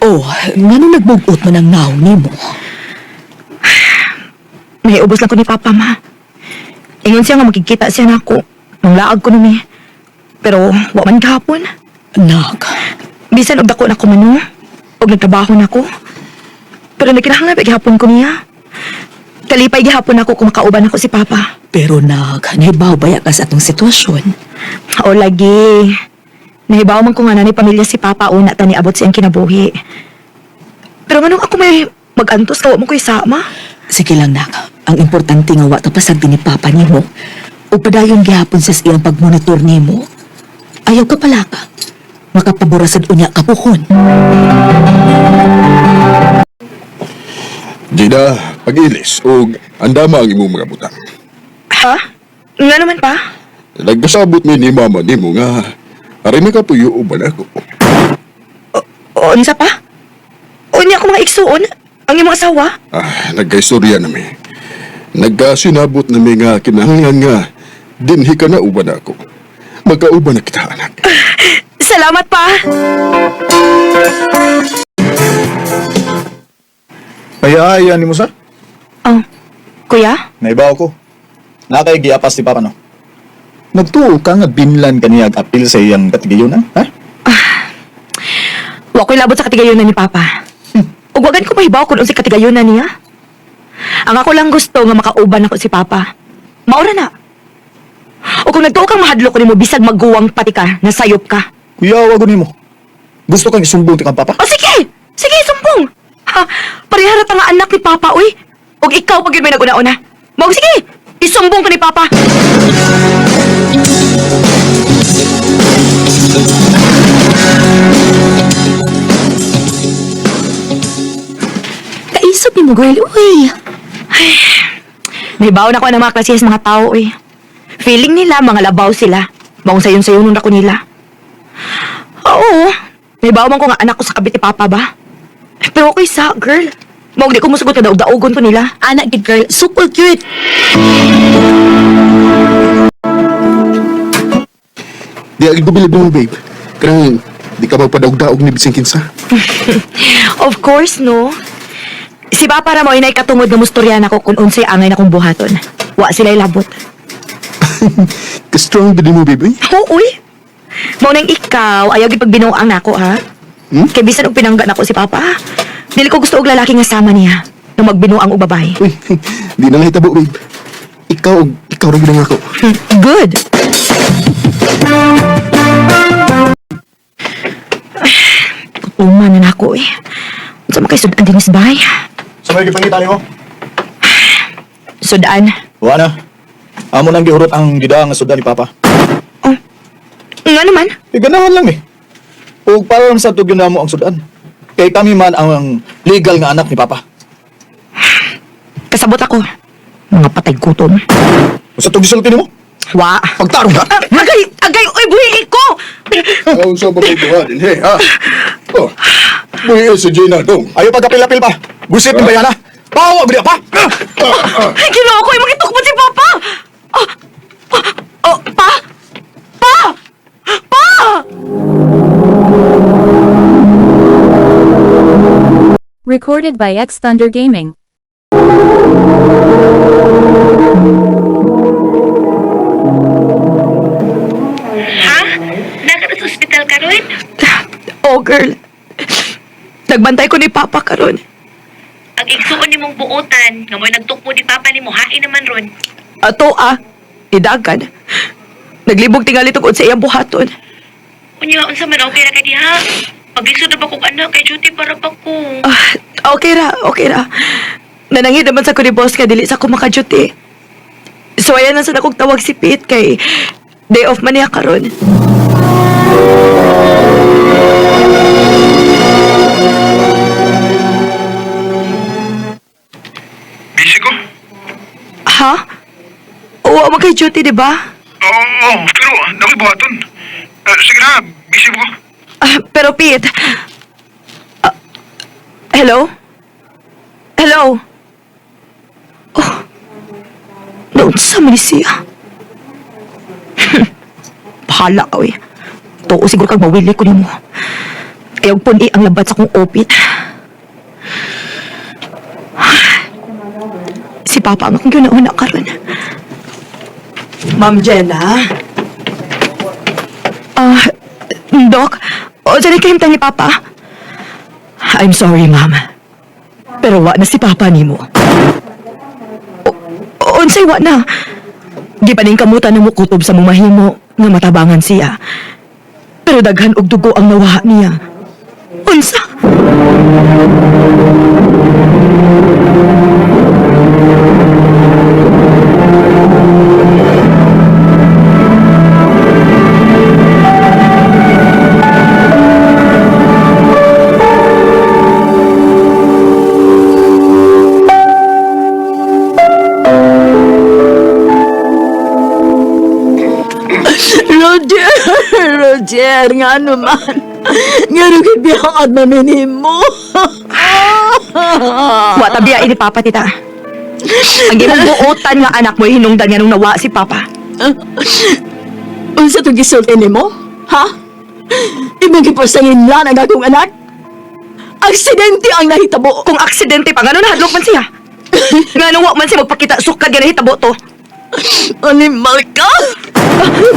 Oh, ngano nagbugot man ang naong nimo? May ubos lang ko ni Papa, ma. Ingon siya nga magkikita siya na ako. Nung laag ko numi. Pero, wa man gahapon. Nak, Bisan og dako na ko manu. Og nagtrabaho na ko. Pero nagkinahanglan pa gihapon ko niya. Kalipay gihapon ako kung makauban ako si Papa. pero nak, nahibaw baya ka sa atong sitwasyon. O lagi. Nahibaw man ko nga na ni pamilya si Papa una ta ni abot siyang kinabuhi. Pero manong ako may mag-antos kawa mo ko isama. Sige lang, nak. Ang importante nga wa ta pasagdi ni Papa nimo. O padayon gihapon sa iyang pagmonitor nimo. Ayaw ka pala ka. Makapaborasad unya kapukon. Gina, pag-ilis o andama ang imong mga butang. Ha? Nga naman pa? Nagkasabot mi ni mama ni mo nga aray na ka puyo uban ako. O nisa pa? O niya ako mga igsuon? Ang imong asawa? Nagkaistorya na mi. Nagkasinabot na mi nga kinahanglan nga dinhi ka na uban ako. Magkauban na kita, anak. Salamat pa! Payaya ni mo sa? Oh, kuya? Naibaw ko. Nakay giapas ni Papa no. Nagtuo ka nga binlan kaniya apil sa iyang katigayon ha? Wa ko'y labot sa katigayonan ni Papa. Ug wagan ko mahibaw kung si katigayonan niya. Ang ako lang gusto nga makauban ako si Papa. Maura na. O kung nagtuo kang mahadlok ko nimo bisag magguwang pati ka, nasayop ka. Kuya, wag ni mo. Gusto kang isumbong ti kang Papa? O sige! Sige, sumbong! Ha, parihara ta nga anak ni Papa, uy. Og ikaw pag yun may nag-una-una. Mawag sige! Isumbong ka ni Papa! Kaisop ni mo, girl. Uy. Nahibaw na ko ng mga klase sa mga tao, uy. Feeling nila, mga labaw sila. Maong sayon-sayon nun ako nila. Oo, nahibaw man ko nga anak ko sa kabit ni Papa ba? Pero okay sa, girl. Maong di ko musugot na daog-daogon ko nila. Anak, gid girl. Super cute. Di agad gubilib mo, babe. Karang di ka magpadaog-daog ni bising kinsa. Of course, no? Si Papa ra mo inay katungod nga mustoryan ako kung unsay angay na kong buhaton. Wa sila'y labot. Ka-strong ba din mo, babe? Oo, uy. Mao nang ikaw, ayaw gid pagbinuang nako, ha? Kay bisan og pinangga nako si Papa. Dili ko gusto og lalaki nga sama niya nang magbinuang og babae. Uy, di na nahitabo, babe. Ikaw rin ginang ako. Good. Tutuman na ako, eh. Sa makisudan din sa bahay. Sa may gipangita ni mo? Sudan. Wa na. Amo nang gihurot ang gida nga sudan ni Papa. Oh. Nga naman. Ganahan lang eh. Ug para lang sa tugyan namo ang sudan. Kay kami man ang legal nga anak ni Papa. Kasabot ako. Mga patay gutom. Sa tug gisulti nimo? Wa. Pagtarong ka? Agay, oy, buhi ko! Ang sa mga buhatin, he, ha? Oh, buhay si Gina dong. Ayaw pagkapil-apil pa. Busit ni bayana. Bawa gudi pa. Ay, ginawa ko yung magitok mo si Papa! Pa? Pa! Pa! Recorded by X Thunder Gaming. Ha? Nakita sa ospital ka ron? Oh, girl. Nagbantay ko ni Papa karon. Ang igsuon ni mong buotan, nga mo'y nagtukpo ni Papa ni mo, hain naman ron. Ato, idagan. Naglibog tingali tungkol sa iyang buhaton. Unya, unsa man okay ra ka diha? Paglisod na ba kong anak, kay duty para pa ko. Okay ra. Nanangin naman sa ko ni boss ka, dili sa ko makaduty. So, ayan na sa nakong tawag si Pete kay day off man niya karon. Busy ko? Ha? Oo, mag-duty, di ba? Oo, pero nakibuhaton. Sige na, busy ko. Pero Pete... hello? Hello? Oh, naunsa man ni siya? Bahala ka, eh. Tuo siguro kang mawili ko nimo. Ayaw puni ang labat sa kong opit. Si Papa ang akong ginauna karon. Ma'am Jenna, Dok, o dyan kahimtang ni Papa. I'm sorry, Ma'am. Pero wa na si Papa nimo. Unsay wa na. Di pa ning kamutan na mukutob sa mumahimo nga matabangan siya. Pero daghan og dugo ang nawaha niya. Unsa? Roger, nga naman. Nga rin biyangan maminin mo. Wa tabiya ini Papa tita. Ang imong buotan nga anak mo hinungdan nga nung nawa si Papa. Unsa itong gisulti ni mo? Ha? Imong gipasangin lang ang akong anak? Aksidente ang nahitabo. Kung aksidente pa, nga nahadlok man siya. Nga nung wa man siya magpakita sukad nga nahitabo to. Animal ka!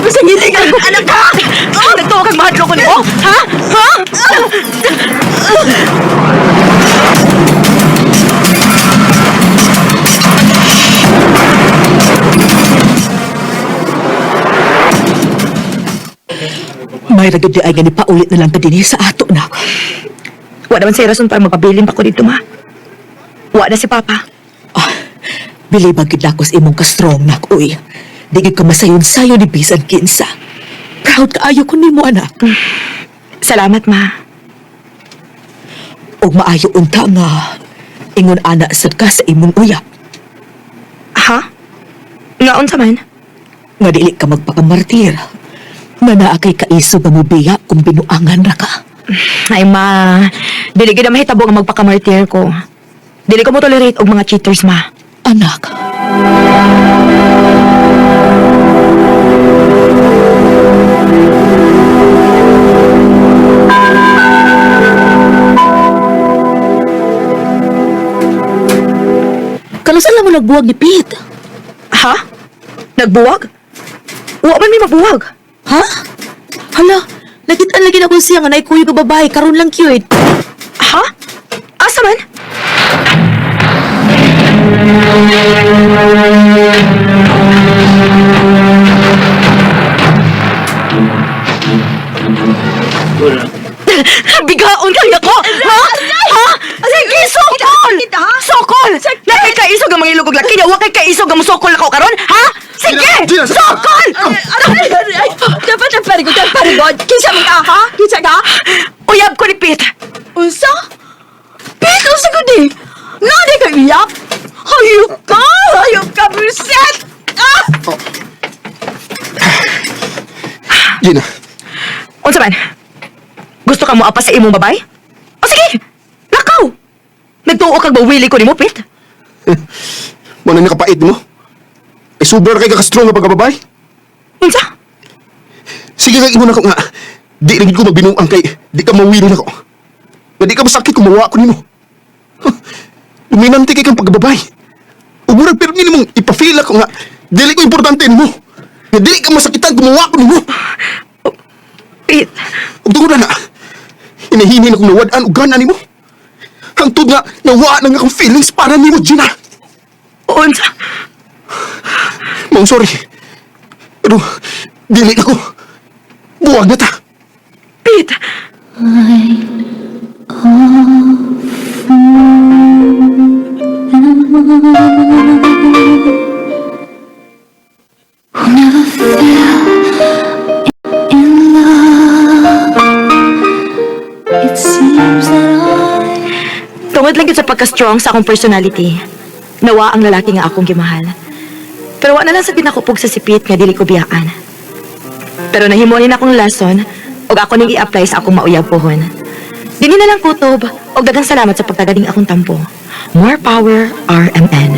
Pasangin ka! Anak ka! Nagtuwa kang mahadlok ko nimo? Ha? Ha? May ragod di ay gani paulit na lang ka din sa ato na. Wa naman siya rason para magpabilin pa ko dito, ma. Wa na si Papa. Bilibag gid ako sa imong ka-strong nak, uy. Di gid ka masayon-sayo ni bisan kinsa. Proud kaayo ko nimo anak. Salamat, ma. Og maayo unta nga ingon ana sad ka sa imong uyap. Ha? Nga unsa man? Nga dili ka magpakamartir. Nga naa kay kaiso nga mobiya kung binuangan ra ka. Ay, ma. Dili gid na mahitabo nga magpakamartir ko. Dili ko mo tolerate og mga cheaters, ma. Anak. Kalusan lang mo nagbuwag ni Pete. Ha? Nagbuwag? Wa man may magbuwag. Ha? Hala, nakita lagi na ko siya nga naikuyo ka babae, karon lang cute. Ha? Asa man? Bigaon kaya ko! Ha? Ha? Sige, sokol! Sokol! Nakay ka isog ang mga ilugog laki niya, wakay ka isog ang musokol na ko karon? Ha? Sige! Gina, Sokol! Dapat ang parigod. Kinsa mo ka, ha? Kinsa ka? Uyab ko ni Pete. Unsa? Pete, unsa ko di? Nani ka iyak? Hayop ka! Hayop ka, Briset! Ah! Gina, Unsa man? Gusto ka mo apas sa imong babay? O sige! Lakaw! Nagtuo kag bawili ko ni mo, Pete. mo na nakapait mo. Ay sobra kay ka-strong nga pagkababay. Unsa? Sige nga ingon ako nga. Di rin ko magbinuang kay di ka mawili na ko. Nga di ka masakit kung mawa ko nimo. Dominante kay kang pagbabay. Umurag pero nimo ipafeel ako nga dili ko importante nimo. Nga dili ka masakitan kung mawa ko nimo. Pete, Ug tungod na. Hinahinin akong nawad-an og gana nimo. Hangtod nga nawa na nga akong feelings para nimo, Gina. unsa? Mong sorry. Pero dili na ko. Buwag na ta. Pete! Tungod lang yun sa pagka-strong sa akong personality. Nawa ang lalaki nga akong gimahal. Pero wa na lang sa ginakupog sa sipit nga dili ko biyaan. Pero nahimunin akong lesson og ako ning i-apply sa akong mauyab pohon. Dili na lang kutob og daghang salamat sa pagtagaling akong tampo. More power, RMN.